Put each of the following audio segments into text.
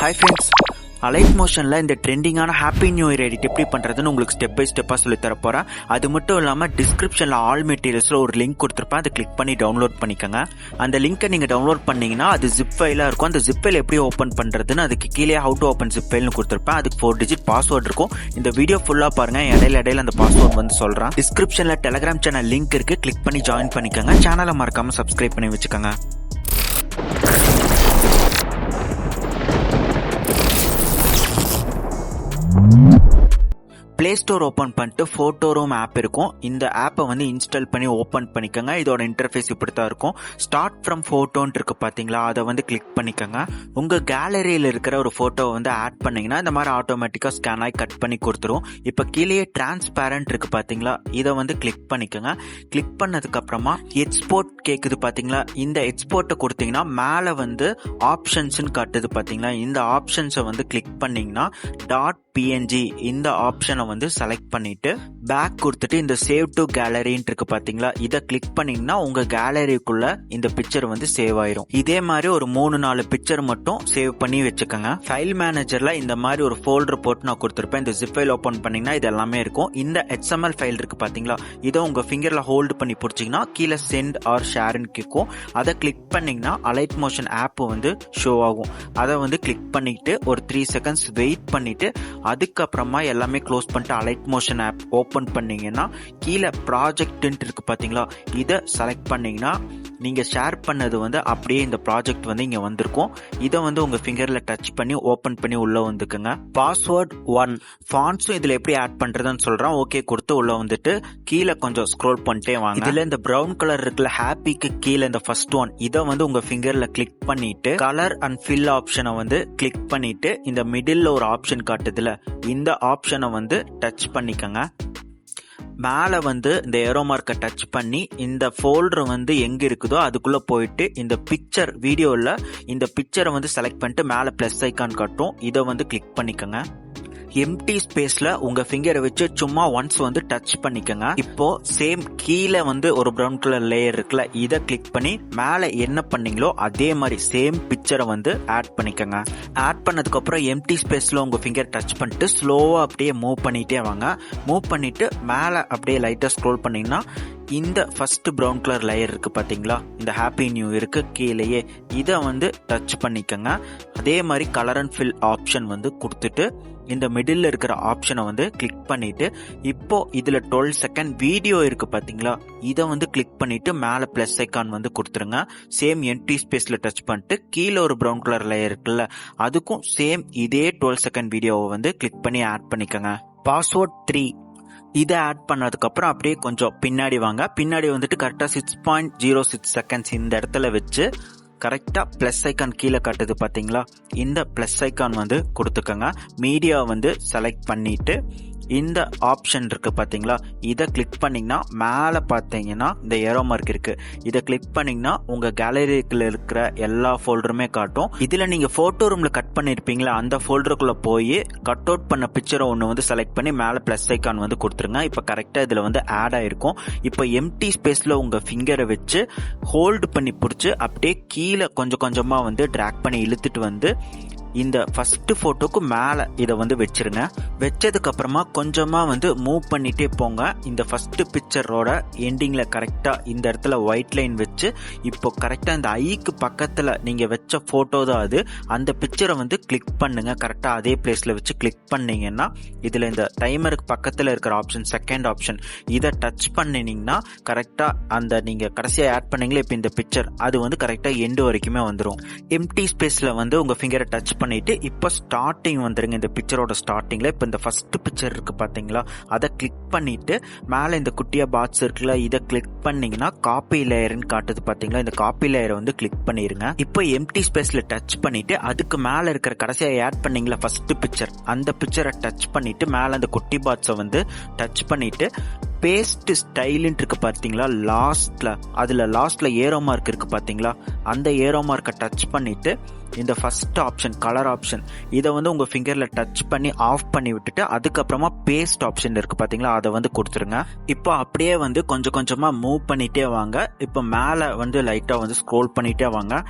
Hi friends, allied மோஷனில் இந்த ட்ரெண்டிங்கான ஹாப்பி நியூ இயர் எடிட் எப்படி பண்ணுறதுன்னு உங்களுக்கு ஸ்டெப் பை ஸ்டெப்பாக சொல்லி தர போகிறேன். அது மட்டும் இல்லாமல் டிஸ்கிரிப்ஷனில் ஆல் மெட்டீரியல்ஸில் ஒரு லிங்க் கொடுத்துருப்பேன். அதை கிளிக் பண்ணி டவுன்லோட் பண்ணிக்கோங்க. அந்த லிங்க்கை நீங்கள் டவுன்லோட் பண்ணிங்கன்னா அது ஜிப் ஃபைலாக இருக்கும். அந்த ஜிப் ஃபைல் எப்படி ஓப்பன் பண்ணுறதுன்னு அதுக்கு கீழே ஹவு டு ஓப்பன் ஜிப் ஃபைல்னு கொடுத்துருப்பேன். அதுக்கு 4 டிஜிட் பாஸ்வேர்டு இருக்கும். இந்த வீடியோ ஃபுல்லாக பாருங்கள். இடையில அந்த பாஸ்வேர்டு வந்து சொல்கிறேன். டிஸ்கிரிப்ஷனில் டெலிகிராம் சேனல் லிங்க் இருக்குது. கிளிக் பண்ணி ஜாயின் பண்ணிக்கோங்க. சேனலை மறக்காமல் சப்ஸ்கிரைப் பண்ணி வச்சுக்கோங்க. பிளே ஸ்டோர் ஓப்பன் பண்ணிட்டு ஃபோட்டோ ரூம் ஆப் இருக்கும். இந்த ஆப்பை வந்து இன்ஸ்டால் பண்ணி ஓப்பன் பண்ணிக்கோங்க. இதோட இன்டர்ஃபேஸ் இப்படி தான் இருக்கும். ஸ்டார்ட் ஃப்ரம் ஃபோட்டோன்னு இருக்கு பார்த்தீங்களா, அதை வந்து கிளிக் பண்ணிக்கோங்க. உங்கள் கேலரியில் இருக்கிற ஒரு ஃபோட்டோவை வந்து ஆட் பண்ணிங்கன்னா இந்த மாதிரி ஆட்டோமேட்டிக்காக ஸ்கேன் ஆகி கட் பண்ணி கொடுத்துரும். இப்போ கீழே டிரான்ஸ்பேரண்ட் இருக்கு பார்த்தீங்களா, இதை வந்து கிளிக் பண்ணிக்கோங்க. கிளிக் பண்ணதுக்கப்புறமா எக்ஸ்போர்ட் கேட்குது பார்த்தீங்களா, இந்த எக்ஸ்போர்ட்டை கொடுத்தீங்கன்னா மேலே வந்து ஆப்ஷன்ஸ்ன்னு காட்டுது பார்த்தீங்களா, இந்த ஆப்ஷன்ஸை வந்து கிளிக் பண்ணிங்கன்னா .png இந்த ஆப்ஷனை வந்து செலக்ட் பண்ணிட்டு பேக் கொடுத்துட்டு இந்த சேவ் டு கேலரின்னு இருக்கு பாத்தீங்களா, இதை கிளிக் பண்ணீங்கன்னா உங்க கேலரிக்குள்ள இந்த பிக்சர் வந்து சேவ் ஆயிரும். இதே மாதிரி ஒரு 3-4 பிக்சர் மட்டும் சேவ் பண்ணி வச்சுக்கோங்க. ஃபைல் மேனேஜர்ல இந்த மாதிரி ஒரு ஃபோல்டர் போட்டு நான் கொடுத்துருப்பேன். இந்த ஜிப் ஃபைல் ஓபன் பண்ணீங்கன்னா இது எல்லாமே இருக்கும். இந்த HTML ஃபைல் இருக்கு பாத்தீங்களா, இதை உங்க ஃபிங்கர்ல ஹோல்டு பண்ணி பிடிச்சிங்கன்னா கீழே சென்ட் ஆர் ஷேர்னு கேட்கும். அதை கிளிக் பண்ணீங்கன்னா அலைட் மோஷன் ஆப் வந்து ஷோ ஆகும். அதை வந்து கிளிக் பண்ணிட்டு ஒரு 3 செகண்ட்ஸ் வெயிட் பண்ணிட்டு அதுக்கப்புறமா எல்லாமே க்ளோஸ் பண்ணிட்டு அலைட் மோஷன் ஆப் ஓப்பன் பண்ணீங்கன்னா கீழே ப்ராஜெக்ட் இருக்கு பாத்தீங்களா, இதை செலக்ட் பண்ணீங்கன்னா நீங்க ஷேர் பண்ணது வந்து அப்படியே இந்த ப்ராஜெக்ட் வந்து இங்க வந்திருக்கும். இதை வந்து உங்க ஃபிங்கர்ல டச் பண்ணி ஓபன் பண்ணி உள்ள வந்துக்குங்க. பாஸ்வேர்ட் 1 ஃபாண்ட்ஸும் இதுல எப்படி ஆட் பண்றதுன்னு சொல்றேன். ஓகே கொடுத்து உள்ள வந்துட்டு கீழே கொஞ்சம் ஸ்க்ரோல் பண்ணிட்டே வாங்க. இதுல இந்த பிரவுன் கலர் இருக்குல்ல, ஹாப்பிக்கு கீழே இந்த ஃபர்ஸ்ட் ஒன், இதை வந்து உங்க ஃபிங்கர்ல கிளிக் பண்ணிட்டு கலர் அண்ட் ஃபில் ஆப்ஷனை வந்து கிளிக் பண்ணிட்டு இந்த மிடில் ஒரு ஆப்ஷன் காட்டுதுல, இந்த ஆப்ஷனை வந்து டச் பண்ணிக்கங்க. மேலே வந்து இந்த ஏரோ மார்க்கை டச் பண்ணி இந்த ஃபோல்டர் வந்து எங்க இருக்குதோ அதுக்குள்ள போயிட்டு இந்த பிக்சர் வீடியோல இந்த பிக்சரை வந்து செலக்ட் பண்ணிட்டு மேலே பிளஸ் ஐக்கான் காட்டும், இதை வந்து கிளிக் பண்ணிக்கங்க. எம்டி ஸ்பேஸ்ல உங்க ஃபிங்கரை வச்சு சும்மா ஒன்ஸ் வந்து டச் பண்ணிக்கங்க. இப்போ சேம் கீழே வந்து ஒரு பிரவுன் கலர் லேயர் இருக்குல்ல, இதை கிளிக் பண்ணி மேலே என்ன பண்ணீங்களோ அதே மாதிரி சேம் பிக்சரை வந்து ஆட் பண்ணிக்கங்க. ஆட் பண்ணதுக்கு அப்புறம் எம்டி ஸ்பேஸ்ல உங்க ஃபிங்கர் டச் பண்ணிட்டு ஸ்லோவா அப்படியே மூவ் பண்ணிட்டே வாங்க. மூவ் பண்ணிட்டு மேலே அப்படியே லைட்டா ஸ்க்ரோல் பண்ணீங்கன்னா இந்த ஃபர்ஸ்ட் பிரவுன் கலர் லேயர் இருக்கு பாத்தீங்களா, இந்த ஹாப்பி நியூ இருக்கு கீழேயே, இதை வந்து டச் பண்ணிக்கங்க. அதே மாதிரி கலர் அண்ட் ஃபில் ஆப்ஷன் வந்து கொடுத்துட்டு இந்த மிடில் இருக்கிற ஆப்ஷனை வந்து கிளிக் பண்ணிட்டு இப்போ இதுல 12 செகண்ட் வீடியோ இருக்கு பாத்தீங்களா, இதை வந்து கிளிக் பண்ணிட்டு மேல பிளஸ் ஐக்கான் வந்து கொடுத்துருங்க. சேம் எம்டி ஸ்பேஸ்ல டச் பண்ணிட்டு கீழே ஒரு பிரவுன் கலர் லேயர் இருக்குல்ல, அதுக்கும் சேம் இதே 12 செகண்ட் வீடியோவை வந்து கிளிக் பண்ணி ஆட் பண்ணிக்கங்க. பாஸ்வேர்ட் 3 இதை ஆட் பண்ணதுக்கு அப்புறம் அப்படியே கொஞ்சம் பின்னாடி வாங்க. பின்னாடி வந்துட்டு கரெக்டா 6.06 செகண்ட்ஸ் இந்த இடத்துல வச்சு கரெக்டா பிளஸ் ஐக்கான் கீழே காட்டுது பாத்தீங்களா, இந்த பிளஸ் ஐக்கான் வந்து கொடுத்துக்கங்க. மீடியா வந்து செலக்ட் பண்ணிட்டு இந்த ஆப்ஷன் இருக்கு பாத்தீங்களா, இதை கிளிக் பண்ணீங்கன்னா மேலே பார்த்தீங்கன்னா இந்த ஏரோ மார்க் இருக்கு, இதை கிளிக் பண்ணீங்கன்னா உங்க கேலரிக்குள்ள இருக்கிற எல்லா ஃபோல்டருமே காட்டும். இதுல நீங்க போட்டோ ரூம்ல கட் பண்ணிருப்பீங்களா, அந்த ஃபோல்டருக்குள்ள போய் கட் அவுட் பண்ண பிக்சரை ஒன்று வந்து செலக்ட் பண்ணி மேலே பிளஸ் ஐக்கான் வந்து கொடுத்துருங்க. இப்போ கரெக்டா இதுல வந்து ஆட் ஆயிருக்கும். இப்போ எம்டி ஸ்பேஸ்ல உங்க ஃபிங்கரை வச்சு ஹோல்டு பண்ணி பிடிச்சி அப்படியே கீழே கொஞ்சம் கொஞ்சமா வந்து டிராக் பண்ணி இழுத்துட்டு வந்து இந்த ஃபர்ஸ்ட் போட்டோக்கு மேல இதை வந்து வச்சிருங்க. வச்சதுக்கு அப்புறமா கொஞ்சமா வந்து மூவ் பண்ணிட்டே போங்க. இந்த ஃபர்ஸ்ட் பிக்சரோட எண்டிங்ல கரெக்டா இந்த இடத்துல ஒயிட் லைன் வச்சு இப்போ கரெக்டா இந்த ஐக்கு பக்கத்துல நீங்க வச்ச போட்டோ தான் அது, அந்த பிக்சரை வந்து கிளிக் பண்ணுங்க. கரெக்டா அதே பிளேஸ்ல வச்சு கிளிக் பண்ணீங்கன்னா இதுல இந்த டைமருக்கு பக்கத்துல இருக்கிற ஆப்ஷன் செகண்ட் ஆப்ஷன், இதை டச் பண்ணினீங்கன்னா கரெக்டா அந்த நீங்க கடைசியா ஆட் பண்ணீங்களே இப்போ இந்த பிக்சர், அது வந்து கரெக்டா எண்டு வரைக்குமே வந்துடும். எம்டி ஸ்பேஸ்ல வந்து உங்க ஃபிங்கரை டச் பண்ணிட்டு இப்ப ஸ்டார்டிங் வந்துருங்க. இந்த பிக்சரோட ஸ்டார்டிங்ல இப்ப இந்த ஃபர்ஸ்ட் பிக்சர் இருக்கு பாத்தீங்களா, அதை கிளிக் பண்ணிட்டு மேல இந்த குட்டியா பாக்ஸ் இருக்குல்ல, இதை கிளிக் பண்ணீங்கன்னா காப்பி லேயர்னு காட்டுது பாத்தீங்களா, இந்த காப்பி லேயரை வந்து கிளிக் பண்ணிருங்க. இப்போ எம்டி ஸ்பேஸ்ல டச் பண்ணிட்டு அதுக்கு மேல இருக்கிற கடைசியா ஆட் பண்ணீங்களா ஃபர்ஸ்ட் பிக்சர், அந்த பிக்சரை டச் பண்ணிட்டு மேல அந்த குட்டி பாக்ஸை வந்து டச் பண்ணிட்டு பேஸ்ட் ஸ்டைல்னு இருக்கு பாத்தீங்களா, லாஸ்ட்ல ஏரோ மார்க் இருக்கு பாத்தீங்களா, அந்த ஏரோ மார்க்கை டச் பண்ணிட்டு இந்த ஃபர்ஸ்ட் ஆப்ஷன் கலர் ஆப்ஷன், இதை வந்து உங்க ஃபிங்கர்ல டச் பண்ணி ஆஃப் பண்ணி விட்டுட்டு அதுக்கப்புறமா பேஸ்ட் ஆப்ஷன் இருக்கு பாத்தீங்களா, அதை வந்து கொடுத்துருங்க. இப்போ அப்படியே வந்து கொஞ்சம் கொஞ்சமா மூவ் பண்ணிட்டே வாங்க. இப்போ மேல வந்து லைட்டா வந்து ஸ்க்ரோல் பண்ணிட்டே வாங்க.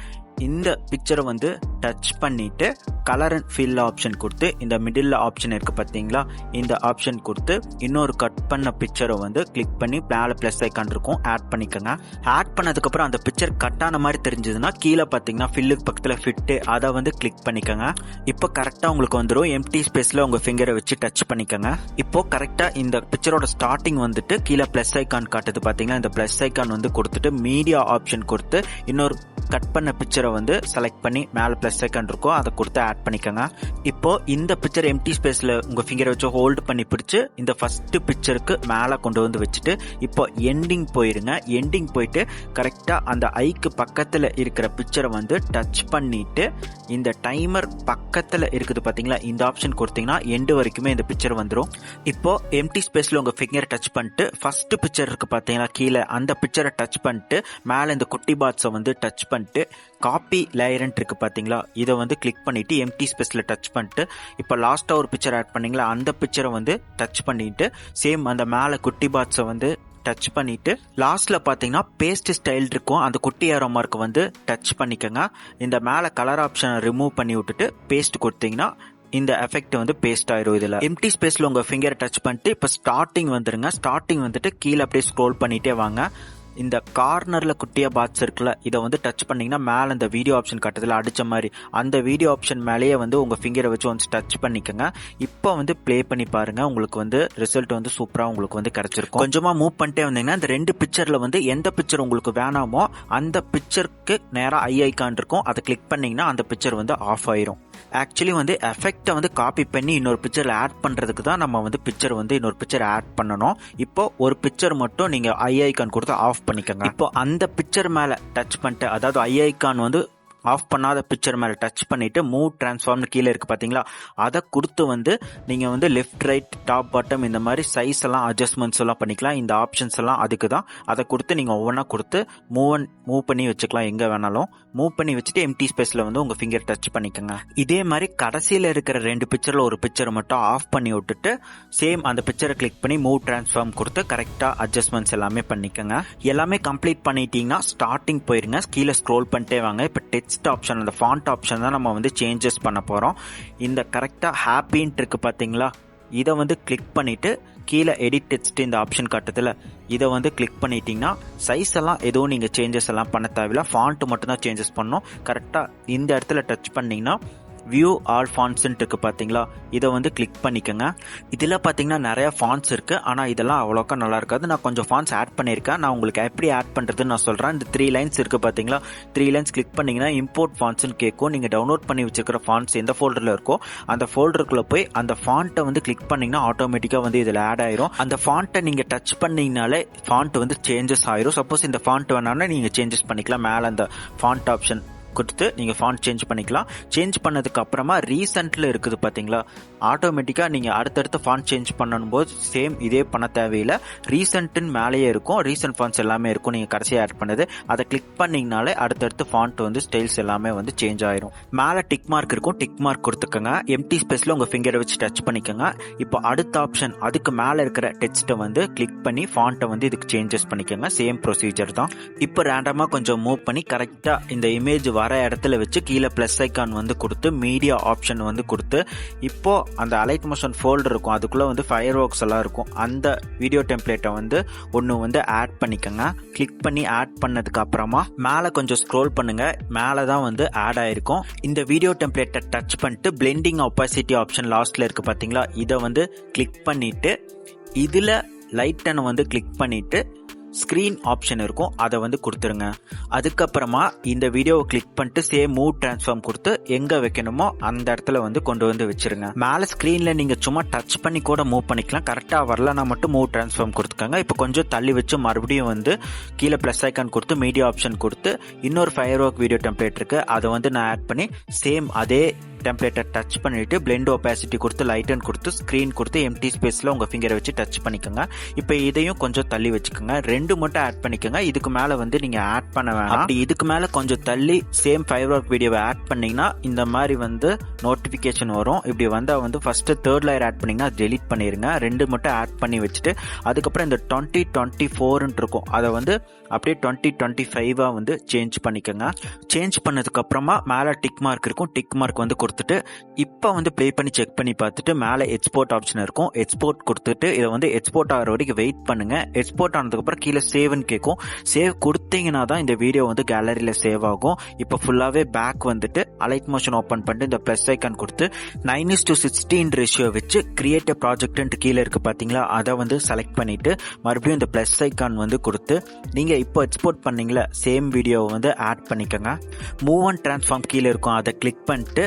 இந்த பிக்சரை வந்து டச் பண்ணிட்டு கலர் அண்ட் ஃபில் ஆப்ஷன் கொடுத்து இந்த மிடில் ஆப்ஷன் இருக்கு பார்த்தீங்களா, இந்த ஆப்ஷன் கொடுத்து இன்னொரு கட் பண்ண பிக்சரை வந்து கிளிக் பண்ணி மேலே ப்ளஸ் ஐக்கான் இருக்கும் ஆட் பண்ணிக்கோங்க. ஆட் பண்ணதுக்கப்புறம் அந்த பிக்சர் கட் ஆன மாதிரி தெரிஞ்சதுன்னா கீழே பார்த்தீங்கன்னா ஃபில்லுக்கு பக்கத்தில் ஃபிட்டு அதை வந்து கிளிக் பண்ணிக்கோங்க. இப்போ கரெக்டாக உங்களுக்கு வந்துடும். எம்டி ஸ்பேஸில் உங்கள் ஃபிங்கரை வச்சு டச் பண்ணிக்கோங்க. இப்போ கரெக்டாக இந்த பிக்சரோட ஸ்டார்டிங் வந்துட்டு கீழே ப்ளஸ் ஐக்கான் காட்டுது பார்த்தீங்கன்னா, இந்த ப்ளஸ் ஐக்கான் வந்து கொடுத்துட்டு மீடியா ஆப்ஷன் கொடுத்து இன்னொரு கட் பண்ண பிக்சரை வந்து செலக்ட் பண்ணி மேலே ப்ளஸ் ஐக்கான் இருக்கும் அதை கொடுத்து ஆட் பண்ணிக்கோங்க. இப்போ இந்த பிக்சர் எம்டி ஸ்பேஸில் உங்கள் ஃபிங்கரை வச்சு ஹோல்டு பண்ணி பிடிச்சி இந்த ஃபர்ஸ்ட் பிக்சருக்கு மேலே கொண்டு வந்து வச்சுட்டு இப்போ எண்டிங் போயிடுங்க. எண்டிங் போயிட்டு கரெக்டாக அந்த ஐக்கு பக்கத்தில் இருக்கிற பிக்சரை வந்து டச் பண்ணிட்டு இந்த டைமர் பக்கத்தில் இருக்குது பார்த்தீங்களா, இந்த ஆப்ஷன் கொடுத்தீங்கன்னா எண்டு வரைக்குமே இந்த பிக்சர் வந்துடும். இப்போ எம்டி ஸ்பேஸில் உங்கள் ஃபிங்கர் டச் பண்ணிட்டு ஃபர்ஸ்ட் பிக்சர் இருக்கு பார்த்தீங்களா கீழே, அந்த பிக்சரை டச் பண்ணிட்டு மேலே இந்த குட்டி பாட்ஸை வந்து டச் பண்ணிட்டு காப்பி லேயர்ன்ட் இருக்கு பார்த்தீங்களா, இதை வந்து கிளிக் பண்ணிட்டு எம்டி ஸ்பேஸில் டச் பண்ணிட்டு இப்போ லாஸ்ட்டாக ஒரு பிக்சர் ஆட் பண்ணீங்களா அந்த பிக்சரை வந்து டச் பண்ணிட்டு சேம் அந்த மேலே குட்டி பாட்ஸை வந்து டச் பண்ணிட்டு லாஸ்ட்ல பாத்தீங்கன்னா பேஸ்ட் ஸ்டைல் இருக்கும், அந்த குட்டி ஏரோ மார்க் வந்து டச் பண்ணிக்கோங்க. இந்த மேலே கலர் ஆப்ஷனை ரிமூவ் பண்ணி விட்டுட்டு பேஸ்ட் கொடுத்தீங்கன்னா இந்த எஃபெக்ட் வந்து பேஸ்ட் ஆயிரும். இதுல எம்டி ஸ்பேஸ்ல உங்க ஃபிங்கரை டச் பண்ணிட்டு இப்ப ஸ்டார்டிங் வந்துருங்க. ஸ்டார்டிங் வந்துட்டு கீழே அப்படியே ஸ்க்ரோல் பண்ணிட்டே வாங்க. இந்த கார்னர்ல குட்டியா பாட்ஸ் இருக்குல்ல, இதை வந்து டச் பண்ணீங்கன்னா மேல இந்த வீடியோ ஆப்ஷன் கட்டத்துல அடிச்ச மாதிரி அந்த வீடியோ ஆப்ஷன் மேலேயே வந்து உங்க ஃபிங்கரை வச்சு வந்து டச் பண்ணிக்கோங்க. இப்போ வந்து ப்ளே பண்ணி பாருங்க, உங்களுக்கு வந்து ரிசல்ட் வந்து சூப்பரா உங்களுக்கு வந்து கிடைச்சிருக்கும். கொஞ்சமா மூவ் பண்ணிட்டே வந்தீங்கன்னா இந்த ரெண்டு பிக்சர்ல வந்து எந்த பிக்சர் உங்களுக்கு வேணாமோ அந்த பிக்சருக்கு நேரா ஐ ஐக்கான் இருக்கும், அதை கிளிக் பண்ணீங்கன்னா அந்த பிக்சர் வந்து ஆஃப் ஆயிரும். ஆக்சுவலி வந்து எஃபெக்டை வந்து காப்பி பண்ணி இன்னொரு பிக்சர்ல ஆட் பண்றதுக்கு தான் நம்ம வந்து பிக்சர் வந்து இன்னொரு பிக்சர் ஆட் பண்ணணும். இப்போ ஒரு பிக்சர் மட்டும் நீங்க ஐ ஐக்கான் கொடுத்து ஆஃப் பண்ணிக்கோங்க. இப்போ அந்த பிக்சர் மேல டச் பண்ணிட்டு, அதாவது ஐ ஐக்கான் வந்து ஆஃப் பண்ணாத பிக்சர் மேலே டச் பண்ணிட்டு மூவ் டிரான்ஸ்ஃபார்ம்னு கீழே இருக்கு பார்த்தீங்களா, அதை கொடுத்து வந்து நீங்கள் வந்து லெஃப்ட் ரைட் டாப் பாட்டம் இந்த மாதிரி சைஸ் எல்லாம் அட்ஜஸ்ட்மெண்ட்ஸ் எல்லாம் பண்ணிக்கலாம். இந்த ஆப்ஷன்ஸ் எல்லாம் அதுக்கு தான். அதை கொடுத்து நீங்கள் ஒவ்வொன்றா கொடுத்து மூவ் பண்ணி வச்சுக்கலாம். எங்கே வேணாலும் மூவ் பண்ணி வச்சுட்டு எம்டி ஸ்பேஸில் வந்து உங்கள் ஃபிங்கர் டச் பண்ணிக்கோங்க. இதே மாதிரி கடைசியில் இருக்கிற ரெண்டு பிக்சரில் ஒரு பிக்சரை மட்டும் ஆஃப் பண்ணி விட்டுட்டு சேம் அந்த பிக்சரை கிளிக் பண்ணி மூவ் டிரான்ஸ்ஃபார்ம் கொடுத்து கரெக்டாக அட்ஜஸ்ட்மெண்ட்ஸ் எல்லாமே பண்ணிக்கோங்க. எல்லாமே கம்ப்ளீட் பண்ணிட்டீங்கன்னா ஸ்டார்டிங் போயிருங்க. கீழே ஸ்க்ரோல் பண்ணிட்டே வாங்க. இப்போ டெக்ஸ்ட் ஆப்ஷன், அந்த ஃபாண்ட் ஆப்ஷன் தான் நம்ம வந்து சேஞ்சஸ் பண்ண போகிறோம். இந்த கரெக்டாக ஹாப்பின்ட்டு இருக்கு பார்த்தீங்களா, இதை வந்து கிளிக் பண்ணிட்டு கீழே எடிட் டெக்ஸ்ட் இந்த ஆப்ஷன் காட்டுதுல, இதை வந்து கிளிக் பண்ணிட்டீங்கன்னா சைஸ் எல்லாம் எதுவும் நீங்கள் சேஞ்சஸ் எல்லாம் பண்ண தேவையில்ல, ஃபாண்ட் மட்டும் தான் சேஞ்சஸ் பண்ணணும். கரெக்டாக இந்த இடத்துல டச் பண்ணிங்கன்னா வியூ ஆல் ஃபாண்ட்ஸ் இருக்கு பார்த்தீங்களா, இதை வந்து கிளிக் பண்ணிக்கோங்க. இதில் பார்த்தீங்கன்னா நிறைய ஃபாண்ட்ஸ் இருக்கு, ஆனால் இதெல்லாம் அவ்வளோக்கா நல்லா இருக்காது. நான் கொஞ்சம் ஃபாண்ட்ஸ் ஆட் பண்ணியிருக்கேன். நான் உங்களுக்கு எப்படி ஆட் பண்ணுறதுன்னு நான் சொல்கிறேன். இந்த 3 லைன்ஸ் இருக்கு பார்த்தீங்களா, 3 லைன்ஸ் கிளிக் பண்ணிங்கன்னா இம்போர்ட் ஃபாண்ட்ஸ்னு கேட்கும். நீங்கள் டவுன்லோட் பண்ணி வச்சிருக்கிற ஃபாண்ட்ஸ் எந்த ஃபோல்டரில் இருக்கோ அந்த ஃபோல்டருக்குள்ளே போய் அந்த ஃபாண்ட்டை வந்து கிளிக் பண்ணிங்கன்னா ஆட்டோமேட்டிக்காக வந்து இதில் ஆட் ஆயிரும். அந்த ஃபாண்ட்டை நீங்கள் டச் பண்ணிங்கனாலே ஃபாண்ட் வந்து சேஞ்சஸ் ஆயிரும். சப்போஸ் இந்த ஃபாண்ட் வேணாலும் நீங்கள் சேஞ்சஸ் பண்ணிக்கலாம். மேலே அந்த ஃபாண்ட் ஆப்ஷன் கொடுத்து நீங்கள் ஃபாண்ட் சேஞ்ச் பண்ணிக்கலாம். சேஞ்ச் பண்ணதுக்கு அப்புறமா ரீசெண்ட்ல இருக்குது பார்த்தீங்களா, ஆட்டோமேட்டிக்காக நீங்கள் அடுத்தடுத்து ஃபாண்ட் சேஞ்ச் பண்ணணும் போது சேம் இதே பண்ண தேவையில்லை. ரீசெண்ட்னு மேலேயே இருக்கும், ரீசெண்ட் ஃபாண்ட்ஸ் எல்லாமே இருக்கும். நீங்கள் கடைசியாக ஆட் பண்ணது அதை கிளிக் பண்ணிங்கனாலே அடுத்தடுத்து ஃபாண்ட் வந்து ஸ்டைல்ஸ் எல்லாமே வந்து சேஞ்ச் ஆயிரும். மேலே டிக் மார்க் இருக்கும், டிக் மார்க் கொடுத்துக்கோங்க. எம்டி ஸ்பேஸில் உங்கள் ஃபிங்கரை வச்சு டச் பண்ணிக்கோங்க. இப்போ அடுத்த ஆப்ஷன் அதுக்கு மேலே இருக்கிற டெக்ஸ்ட்டை வந்து கிளிக் பண்ணி ஃபாண்ட்டை வந்து இதுக்கு சேஞ்சஸ் பண்ணிக்கோங்க. சேம் ப்ரொசீஜர் தான். இப்போ ரேண்டமாக கொஞ்சம் மூவ் பண்ணி கரெக்டாக இந்த இமேஜ் வர இடத்துல வச்சு கீழே பிளஸ் ஐக்கான் வந்து கொடுத்து மீடியா ஆப்ஷன் வந்து கொடுத்து இப்போ அந்த அலைட் மோஷன் ஃபோல்டர் இருக்கும், அதுக்குள்ள வந்து ஃபயர் ஒர்க்ஸ் எல்லாம் இருக்கும். அந்த வீடியோ டெம்ப்ளேட்டை வந்து ஒன்று வந்து ஆட் பண்ணிக்கோங்க. கிளிக் பண்ணி ஆட் பண்ணதுக்கு அப்புறமா மேலே கொஞ்சம் ஸ்க்ரோல் பண்ணுங்க, மேலே தான் வந்து ஆட் ஆயிருக்கும். இந்த வீடியோ டெம்ப்ளேட்டை டச் பண்ணிட்டு பிளெண்டிங் ஒப்பாசிட்டி ஆப்ஷன் லாஸ்ட்ல இருக்கு பார்த்தீங்களா, இதை வந்து கிளிக் பண்ணிட்டு இதில் லைட்டனை வந்து கிளிக் பண்ணிட்டு ஸ்க்ரீன் ஆப்ஷன் இருக்கும், அதை வந்து கொடுத்துருங்க. அதுக்கப்புறமா இந்த வீடியோவை கிளிக் பண்ணிட்டு சேம் மூவ் டிரான்ஸ்ஃபார்ம் கொடுத்து எங்கே வைக்கணுமோ அந்த இடத்துல வந்து கொண்டு வந்து வச்சிருங்க. மேலே ஸ்க்ரீனில் நீங்கள் சும்மா டச் பண்ணி கூட மூவ் பண்ணிக்கலாம். கரெக்டாக வரலன்னா மட்டும் மூவ் டிரான்ஸ்ஃபார்ம் கொடுத்துக்கோங்க. இப்போ கொஞ்சம் தள்ளி வச்சு மறுபடியும் வந்து கீழே ப்ளஸ் ஐக்கான் கொடுத்து மீடியா ஆப்ஷன் கொடுத்து இன்னொரு ஃபயர் ஒர்க் வீடியோ டெம்ப்ளேட் இருக்குது, அதை வந்து நான் ஆட் பண்ணி சேம் அதே டெம்ப்ளேட்டை டச் பண்ணிட்டு பிளெண்ட் ஒபாசிட்டி கொடுத்து லைட்டன் கொடுத்து ஸ்க்ரீன் கொடுத்து எம்டி ஸ்பேஸில் உங்கள் ஃபிங்கரை வச்சு டச் பண்ணிக்கோங்க. இப்போ இதையும் கொஞ்சம் தள்ளி வச்சுக்கோங்க. 2 மட்டும் ஆட் பண்ணிக்கோங்க. இதுக்கு மேலே வந்து நீங்கள் ஆட் பண்ண வேணாம். அப்படி இதுக்கு மேலே கொஞ்சம் தள்ளி சேம் ஃபைவ் ஒர்க் வீடியோவை ஆட் பண்ணிங்கன்னா இந்த மாதிரி வந்து நோட்டிஃபிகேஷன் வரும். இப்படி வந்தால் வந்து ஃபஸ்ட்டு 3rd லேயர் ஆட் பண்ணிங்கன்னா டெலிட் பண்ணிடுங்க. 2 மட்டும் ஆட் பண்ணி வச்சுட்டு அதுக்கப்புறம் இந்த 2024 இருக்கும் அதை வந்து அப்படியே 2025 வந்து சேஞ்ச் பண்ணிக்கோங்க. சேஞ்ச் பண்ணதுக்கு அப்புறமா மேலே டிக் மார்க் இருக்கும். டிக் மார்க் வந்து கொடுத்துட்டு இப்போ வந்து ப்ளே பண்ணி செக் பண்ணி பார்த்துட்டு மேலே எக்ஸ்போர்ட் ஆப்ஷன் இருக்கும். எக்ஸ்போர்ட் கொடுத்துட்டு இதை வந்து எக்ஸ்போர்ட் ஆகிற வரைக்கும் வெயிட் பண்ணுங்க. எக்ஸ்போர்ட் ஆனதுக்கப்புறம் கீழே சேவ்னு கேட்கும். சேவ் கொடுத்தீங்கன்னா தான் இந்த வீடியோ வந்து கேலரியில் சேவ் ஆகும். இப்போ ஃபுல்லாகவே பேக் வந்துட்டு அலைட் மோஷன் ஓப்பன் பண்ணிட்டு இந்த ப்ளஸ் ஐக்கான் கொடுத்து 9:16 ரேஷியோ வச்சு கிரியேட் எ ப்ராஜெக்ட் கீழே இருக்கு பார்த்தீங்களா, அதை வந்து செலக்ட் பண்ணிட்டு மறுபடியும் இந்த ப்ளஸ் ஐக்கான் வந்து கொடுத்து நீங்கள் இப்போ எக்ஸ்போர்ட் பண்ணீங்களா சேம் வீடியோவை வந்து ஆட் பண்ணிக்கோங்க. மூவ் அண்ட் டிரான்ஸ்ஃபார்ம் கீழே இருக்கும். அதை கிளிக் பண்ணிட்டு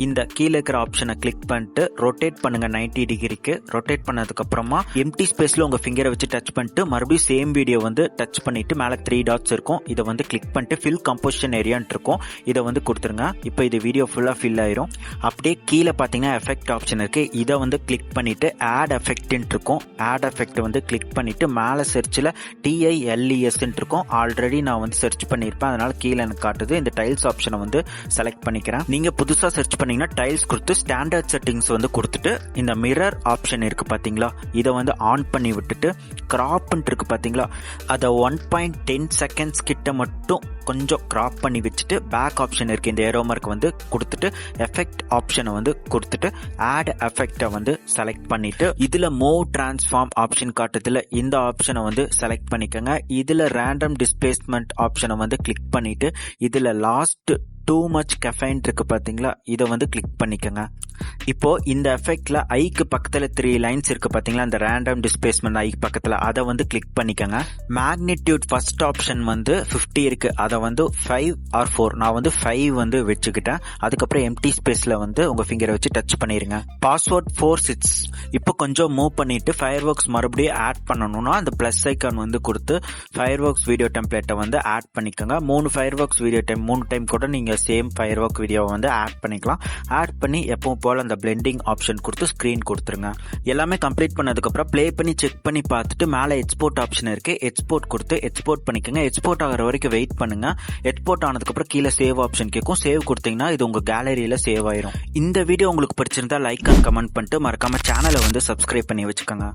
இந்த கீழே இருக்கிற ஆப்ஷனை கிளிக் பண்ணிட்டு ரொட்டேட் பண்ணுங்க 90 டிகிரிக்கு. ரொட்டேட் பண்ணதுக்கு அப்புறமா எம்டி ஸ்பேஸ்ல உங்க ஃபிங்கரை வச்சு டச் பண்ணிட்டு மறுபடியும் சேம் வீடியோ வந்து டச் பண்ணிட்டு மேலே 3 டாட்ஸ் இருக்கும். இதை வந்து கிளிக் பண்ணிட்டு ஃபில் கம்போசிஷன் ஏரியான்னு இருக்கும். இதை வந்து கொடுத்துருங்க. இப்போ இது வீடியோ ஃபுல்லாக ஃபில் ஆயிரும். அப்படியே கீழே பார்த்தீங்கன்னா எஃபெக்ட் ஆப்ஷன் இருக்கு. இதை வந்து கிளிக் பண்ணிட்டு ஆட் எஃபெக்ட்னு இருக்கும். ஆட் எஃபெக்ட் வந்து கிளிக் பண்ணிட்டு மேலே சர்ச்சில் TILES இருக்கும். ஆல்ரெடி நான் வந்து சர்ச் பண்ணியிருப்பேன், அதனால கீழே எனக்கு காட்டுது. இந்த டைல்ஸ் ஆப்ஷனை வந்து செலக்ட் பண்ணிக்கிறேன். நீங்க புதுசாக சர்ச் டைல்ஸ் கொடுத்து ஸ்டாண்டர்ட் செட்டிங்ஸ் வந்து கொடுத்துட்டு இந்த மிரர் ஆப்ஷன் இருக்கு பாத்தீங்களா, இதை வந்து ஆன் பண்ணி விட்டுட்டு கிராப் இருக்கு பாத்தீங்களா, அதை 1.10 செகண்ட்ஸ் கிட்ட மட்டும் கொஞ்சம் கிராப் பண்ணி வச்சுட்டு பேக் ஆப்ஷன் இருக்கு இந்த ஏரோ மார்க் வந்து கொடுத்துட்டு எஃபெக்ட் ஆப்ஷனை வந்து கொடுத்துட்டு ஆட் எஃபெக்டை வந்து செலக்ட் பண்ணிட்டு இதுல மூவ் டிரான்ஸ்ஃபார்ம் ஆப்ஷன் காட்டுதுல இந்த ஆப்ஷனை வந்து செலக்ட் பண்ணிக்கோங்க. இதுல ரேண்டம் டிஸ்பிளேஸ்மெண்ட் ஆப்ஷனை வந்து கிளிக் பண்ணிட்டு இதுல லாஸ்ட் டூ மச் கெஃபைன் இருக்கு பாத்தீங்களா, இதை வந்து கிளிக் பண்ணிக்கோங்க. இப்போ இந்த எஃபெக்ட்ல ஐக்கு பக்கத்துல 3 லைன்ஸ் இருக்கு பாத்தீங்களா, இந்த ரேண்டம் டிஸ்பிளேஸ்மெண்ட் ஐக்கு பக்கத்துல அதை வந்து கிளிக் பண்ணிக்கோங்க. மேக்னிடியூட் ஃபர்ஸ்ட் ஆப்ஷன் வந்து 50 இருக்கு, அதை வந்து 5 or 4 நான் வந்து 5 வந்து வச்சுக்கிட்டேன். அதுக்கப்புறம் எம்டி ஸ்பேஸ்ல வந்து உங்க ஃபிங்கரை வச்சு டச் பண்ணிருங்க. பாஸ்வேர்ட் 46. இப்போ கொஞ்சம் மூவ் பண்ணிட்டு ஃபயர் ஒர்க்ஸ் மறுபடியும் ஆட் பண்ணணும்னா அந்த பிளஸ் ஐக்கான் வந்து கொடுத்து ஃபயர் ஒர்க்ஸ் வீடியோ டெம்ப்ளேட்டை வந்து ஆட் பண்ணிக்கோங்க. 3 fire works video time 3 time கூட நீங்க சேம் ஃபயர் ஒர்க் வீடியோவை வந்து ஆட் பண்ணிக்கலாம். ஆட் பண்ணி எப்பவும் போல அந்த பிளெண்டிங் ஆப்ஷன் கொடுத்து ஸ்கிரீன் கொடுத்துருங்க. எல்லாமே கம்ப்ளீட் பண்ணதுக்கு அப்புறம் ப்ளே பண்ணி செக் பண்ணி பார்த்துட்டு மேலே எக்ஸ்போர்ட் ஆப்ஷன் இருக்கு. எக்ஸ்போர்ட் கொடுத்து எக்ஸ்போர்ட் பண்ணிக்கோங்க. எக்ஸ்போர்ட் ஆகிற வரைக்கும் வெயிட் பண்ணுங்க. எக்ஸ்போர்ட் ஆனதுக்கு அப்புறம் கீழே சேவ் ஆப்ஷன் கேட்கும். சேவ் கொடுத்தீங்கன்னா இது உங்க கேலரியில சேவ் ஆயிரும். இந்த வீடியோ உங்களுக்கு பிடிச்சிருந்தா லைக் அண்ட் கமெண்ட் பண்ணிட்டு மறக்காம சேனலை வந்து சப்ஸ்கிரைப் பண்ணி வச்சுக்கோங்க.